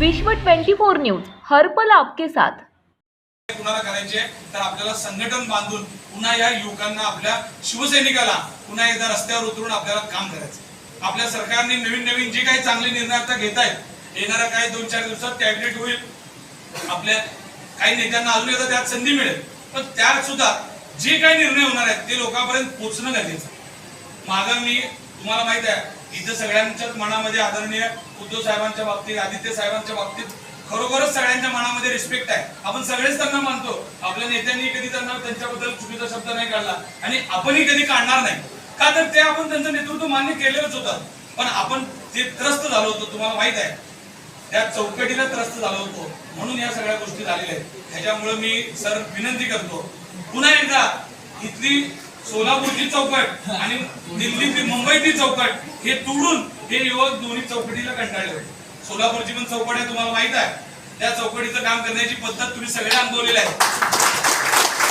विश्व 24 न्यूज हर पल आपके साथ। कुणाला करायचे तर आपल्याला संघटन बांधून पुन्हा या युवकांना आपल्या शिवसैनिकाला पुन्हा एकदा रस्त्यावर उतरून आपल्याला काम करायचं। आपल्या सरकारने नवीन जे काही चांगले निर्णय आता घेत आहेत, येणाऱ्या काही 2-4 दिवसात कॅबिनेट होईल, आपल्या काही नेत्यांना अजून एकदा त्यात संधी मिळेल, पण त्यात सुद्धा जे काही निर्णय होणार आहेत ते लोकांपर्यंत पोहोचणं गरजेचं आहे। मागं मी तुम्हाला माहित आहे इथं सगळ्यांच्याच मनामध्ये आदरणीय उद्धव साहेबांच्या बाबतीत, आदित्य साहेबांच्या बाबतीत खरोखरच सगळ्यांच्या मनामध्ये रिस्पेक्ट आहे। आपण सगळेच त्यांना मानतो, आपल्या नेत्यांनी कधी त्यांना त्यांच्याबद्दल चुकीचा शब्द नाही काढला आणि आपणही कधी काढणार नाही, का तर ते आपण त्यांचं नेतृत्व मान्य केलेलंच होतं। पण आपण ते त्रस्त झालो होतो, तुम्हाला माहित आहे त्या चौकटीला त्रस्त झालो होतो, म्हणून या सगळ्या गोष्टी झालेल्या आहेत। ह्याच्यामुळे मी सर विनंती करतो पुन्हा एकदा इथली सोलापूरची चौकट आणि दिल्लीची मुंबईची चौकट हे तोडून हे युवक दोन्ही चौकटीला कंटाळले होते। सोलापूरची पण चौकट आहे, तुम्हाला माहित आहे, त्या चौकटीचं काम करण्याची पद्धत तुम्ही सगळे अनुभवलेली आहे।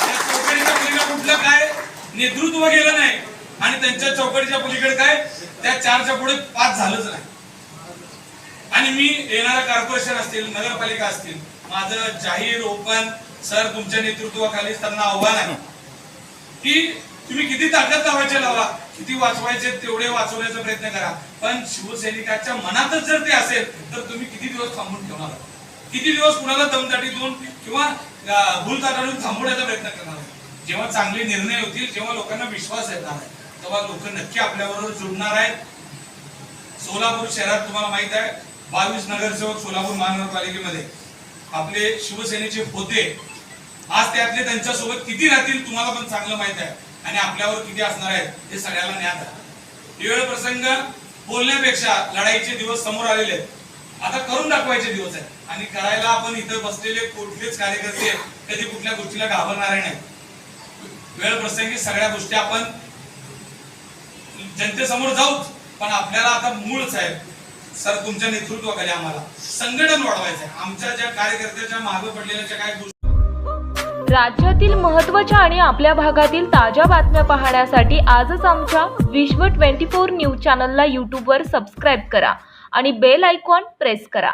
त्या चौकटीच्या पलीकडे कुठलं काय नेतृत्व गेलं नाही आणि त्यांच्या चौकटीच्या पलीकडे काय त्या 4च्या पुढे 5 झालंच नाही। आणि मी येणाऱ्या कॉर्पोरेशन असतील, नगरपालिका असतील, माझं जाहीर ओपन सर तुमच्या नेतृत्वाखाली त्यांना आव्हान आहे की तुम्ही किती ताकद लावायचे लावा, किती वाचवायचे तेवढे वाचवण्याचा प्रयत्न करा, पण शिवसैनिकाच्या मनातच जर ते असेल तर तुम्ही किती दिवस थांबून ठेवणार, किती दिवस कुणाला दमदाटी देऊन किंवा भूलथाटातून थांबवण्याचा प्रयत्न करणार। जेव्हा चांगले निर्णय होतील, जेव्हा लोकांना विश्वास येणार आहे, तेव्हा लोक नक्की आपल्याबरोबर जुळणार आहेत। सोलापूर शहरात तुम्हाला माहित आहे 22 नगरसेवक सोलापूर महानगरपालिकेमध्ये आपले शिवसेनेचे होते, आज त्यातले त्यांच्यासोबत किती राहतील तुम्हाला पण चांगलं माहित आहे आणि आपल्यावर किती असणार आहेत हे सगळ्याला ज्ञात आहे। वेळ प्रसंग बोलण्यापेक्षा लढाईचे दिवस समोर आलेले आहेत, आता करून दाखवायचे दिवस आहेत आणि करायला आपण इथं बसलेले कुठलेच कार्यकर्ते कधी कुठल्या गोष्टीला घाबरणारे नाही। वेळ प्रसंगी सगळ्या गोष्टी आपण जनतेसमोर जाऊच, पण आपल्याला आता मूळ साहेब सर तुमच्या नेतृत्वाखाली आम्हाला संघटन वाढवायचं आहे। आमच्या ज्या कार्यकर्त्याच्या मागे पडलेल्या ज्या काही गोष्टी राज्यातील महत्त्वाच्या आणि आपल्या भागातील ताज्या बातम्या पाहण्यासाठी आजच आमच्या विश्व 24 न्यूज चॅनलला YouTube वर सबस्क्राईब करा आणि बेल आयकॉन प्रेस करा।